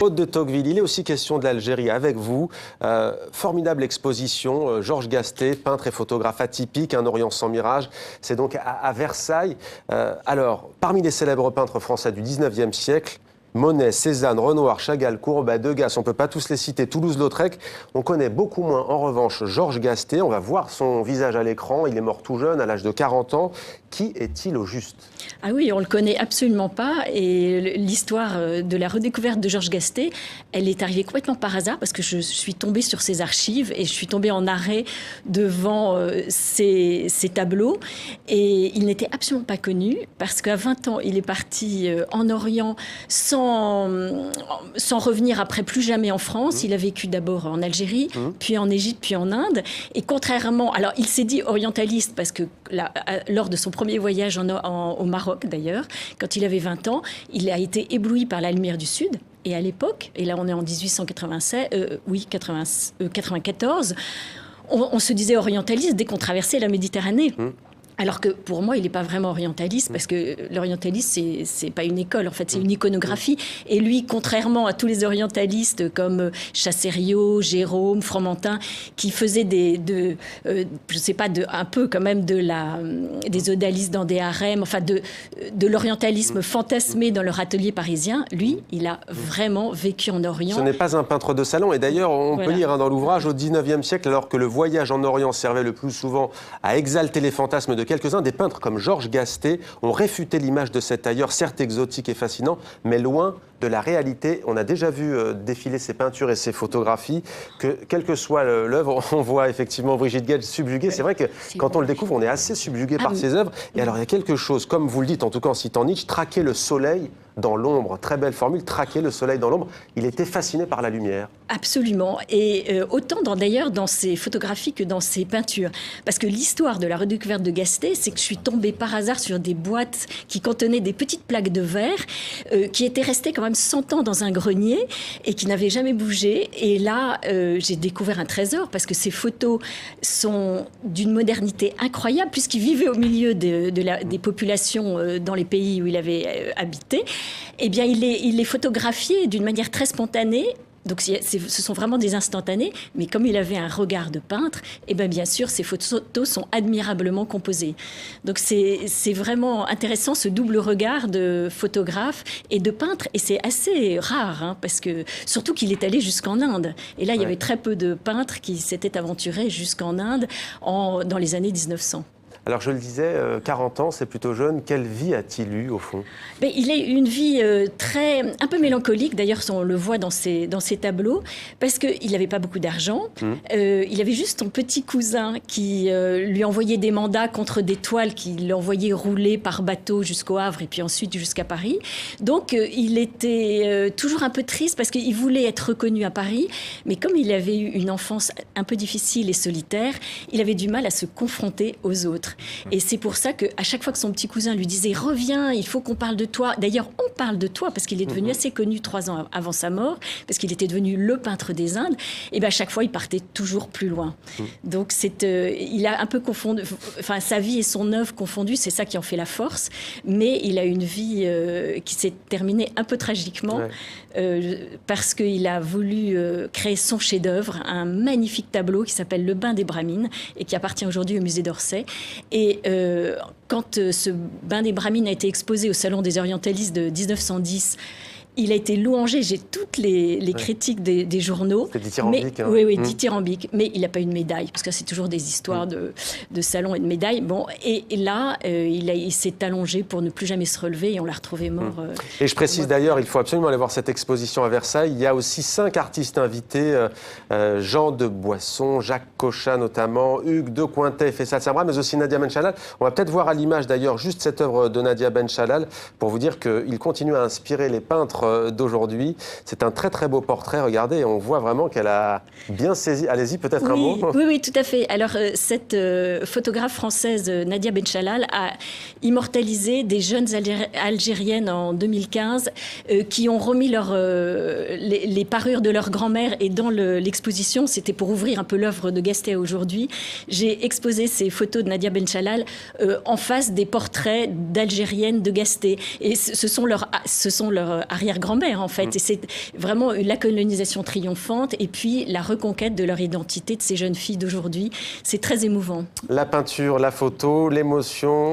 Aude de Tocqueville, il est aussi question de l'Algérie avec vous. Formidable exposition, Georges Gastet, peintre et photographe atypique, un Orient sans mirage. C'est donc à Versailles. Alors, parmi les célèbres peintres français du 19e siècle, Monet, Cézanne, Renoir, Chagall, Courbet, Degas, on ne peut pas tous les citer, Toulouse-Lautrec. On connaît beaucoup moins, en revanche, Georges Gastet. On va voir son visage à l'écran. Il est mort tout jeune, à l'âge de 40 ans. Qui est-il au juste ? Ah oui, on ne le connaît absolument pas. Et l'histoire de la redécouverte de Georges Gastet, elle est arrivée complètement par hasard parce que je suis tombée sur ses archives et je suis tombée en arrêt devant ses tableaux. Et il n'était absolument pas connu parce qu'à 20 ans, il est parti en Orient sans revenir après plus jamais en France. Il a vécu d'abord en Algérie, puis en Égypte, puis en Inde. Et contrairement... Alors, il s'est dit orientaliste parce que lors de son premier voyage au Maroc, d'ailleurs, quand il avait 20 ans, il a été ébloui par la lumière du Sud. Et à l'époque, et là on est en 1894, on se disait orientaliste dès qu'on traversait la Méditerranée. Alors que pour moi, il n'est pas vraiment orientaliste parce que l'orientaliste, c'est pas une école, en fait, c'est une iconographie. Et lui, contrairement à tous les orientalistes comme Chassériau, Jérôme, Fromentin, qui faisaient je sais pas, un peu quand même des odalisques dans des harems, enfin de l'orientalisme fantasmé dans leur atelier parisien, lui, il a vraiment vécu en Orient. Ce n'est pas un peintre de salon. Et d'ailleurs, on peut lire dans l'ouvrage, au 19e siècle, alors que le voyage en Orient servait le plus souvent à exalter les fantasmes de quelques-uns, des peintres comme Georges Gastet ont réfuté l'image de cet ailleurs, certes exotique et fascinant, mais loin de la réalité. On a déjà vu défiler ses peintures et ses photographies, que quelle que soit l'œuvre, on voit effectivement Brigitte Gage subjuguée. C'est vrai que quand on le découvre, on est assez subjugué par ses œuvres. Et alors, il y a quelque chose, comme vous le dites, en tout cas en citant Nietzsche, traquer le soleil dans l'ombre. Très belle formule, traquer le soleil dans l'ombre. Il était fasciné par la lumière. Absolument. Et autant d'ailleurs dans ses photographies que dans ses peintures. Parce que l'histoire de la redécouverte de Gastet, c'est que je suis tombée par hasard sur des boîtes qui contenaient des petites plaques de verre qui étaient restées quand même 100 ans dans un grenier et qui n'avaient jamais bougé. Et là, j'ai découvert un trésor parce que ces photos sont d'une modernité incroyable puisqu'il vivait au milieu des populations dans les pays où il avait habité. Eh bien, il les photographiait d'une manière très spontanée. Donc, ce sont vraiment des instantanés, mais comme il avait un regard de peintre, eh bien sûr, ces photos sont admirablement composées. Donc, c'est vraiment intéressant, ce double regard de photographe et de peintre, et c'est assez rare, parce que, surtout qu'il est allé jusqu'en Inde. Et là, il y avait très peu de peintres qui s'étaient aventurés jusqu'en Inde dans les années 1900. Alors, je le disais, 40 ans, c'est plutôt jeune. Quelle vie a-t-il eu, au fond ? Il a eu une vie un peu mélancolique. D'ailleurs, on le voit dans ses tableaux, parce qu'il n'avait pas beaucoup d'argent. Il avait juste son petit cousin qui lui envoyait des mandats contre des toiles qu'il l'envoyait rouler par bateau jusqu'au Havre et puis ensuite jusqu'à Paris. Donc, il était toujours un peu triste parce qu'il voulait être reconnu à Paris. Mais comme il avait eu une enfance un peu difficile et solitaire, il avait du mal à se confronter aux autres. Et c'est pour ça qu'à chaque fois que son petit cousin lui disait « Reviens, il faut qu'on parle de toi ». D'ailleurs, on parle de toi parce qu'il est devenu assez connu 3 ans avant sa mort, parce qu'il était devenu le peintre des Indes. Et bien à chaque fois, il partait toujours plus loin. Donc il a un peu confondu, enfin sa vie et son œuvre confondues, c'est ça qui en fait la force. Mais il a une vie qui s'est terminée un peu tragiquement parce qu'il a voulu créer son chef-d'œuvre, un magnifique tableau qui s'appelle Le Bain des Bramines et qui appartient aujourd'hui au musée d'Orsay. Et quand ce bain des Bramines a été exposé au Salon des Orientalistes de 1910, il a été louangé, j'ai toutes les critiques des journaux. C'est dithyrambique. Oui, dithyrambique. Mais il n'a pas eu de médaille, parce que c'est toujours des histoires de salons et de médailles. Bon, et là, il s'est allongé pour ne plus jamais se relever et on l'a retrouvé mort. Et je précise d'ailleurs, il faut absolument aller voir cette exposition à Versailles. Il y a aussi 5 artistes invités, Jean de Boisson, Jacques Cochat notamment, Hugues de Cointet et Faisal Samra, mais aussi Nadia Ben-Shalal. On va peut-être voir à l'image d'ailleurs juste cette œuvre de Nadia Ben-Shalal pour vous dire qu'il continue à inspirer les peintres d'aujourd'hui. C'est un très très beau portrait, regardez, et on voit vraiment qu'elle a bien saisi. Allez-y, peut-être un mot. Oui, tout à fait. Alors, cette photographe française, Nadia Ben-Shalal, a immortalisé des jeunes Algériennes en 2015 qui ont remis les parures de leur grand-mère, et dans l'exposition, c'était pour ouvrir un peu l'œuvre de Gastet aujourd'hui, j'ai exposé ces photos de Nadia Ben-Shalal en face des portraits d'Algériennes de Gastet. Et ce sont leurs arrière arrière-grand-mère, en fait. Et c'est vraiment la colonisation triomphante et puis la reconquête de leur identité de ces jeunes filles d'aujourd'hui. C'est très émouvant. La peinture, la photo, l'émotion.